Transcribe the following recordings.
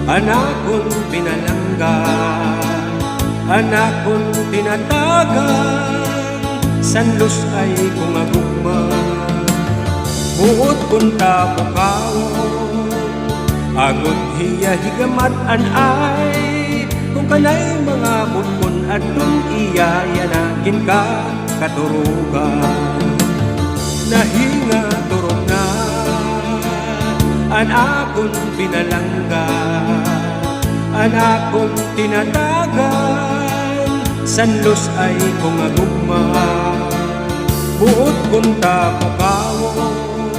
Anakon pinalangga, anakon tinatagan, sanlos ay kung agugma. Buot punta bukawon, agod hiya higamat anay, kung kanay mga butkon at kung iyayanakin ka katurugan. Nahinga turog na, anakon pinalangga, anakon tinatagan, sanlos ay kung agugma. Buot kunta bukawon,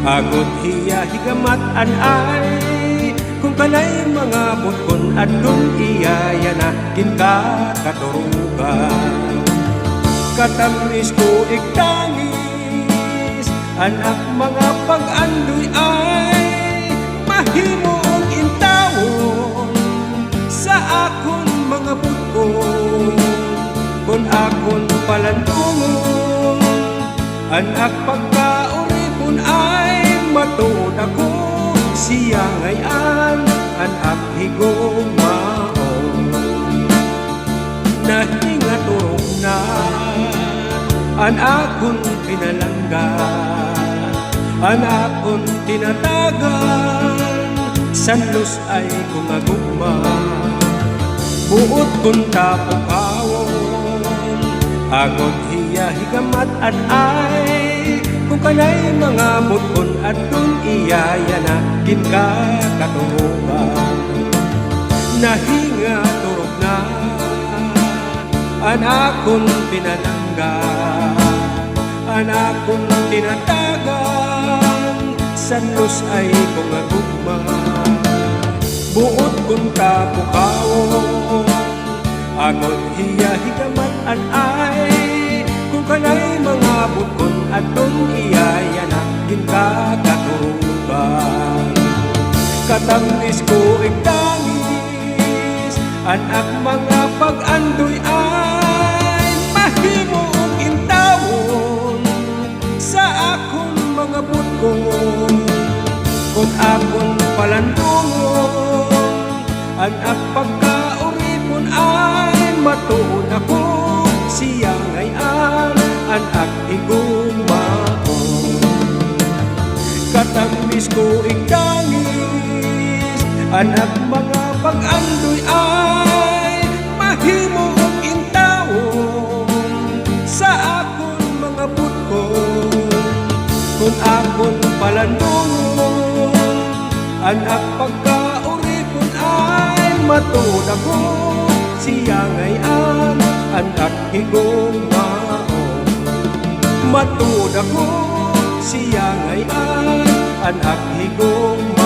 agod hiya higamat anay, kung kanay mga butkon at kung iyayanakin ka katurugan. Katamis ko igtangis, anak mga pag-andoy ay mahimong intawon sa akon mga butkon. Kung akon palandungon, anak pagkauripon ay matuod ako siya ngayon, anak higugmaon. Nahinga turong na, anakon pinalangga, anakon tinatagan, sanlos ay kung agugma. Buot kunta bukawon, agod hiya higamat anay, kung kanay mga butkon at kung iyayanakin ka katurugan. Nahinga turog na, anakon pinalangga, anakon tinatagan, sanlos ay kung agugma. Buot kunta bukawon, agod hiya higamat anay, kung kanay mga butkon at kung iyayanakin ka katurugan. Katamis ko igtangis, anak mga pag-andoy ay mahimong intawon sa akon mga butkon. Kung akon palandungon, anak pagkauripon ay matuod ako siya ngayon, anak higugmaon. Katamis ko igtangis, anak mga pag-andoy ay mahimong intawon sa akon mga butkon. Kung akon palandungon, anak pagkauripon ay matuod ako siya ngayon, anak higugmaon. Matuod ako siya ngayon, anak higugmaon.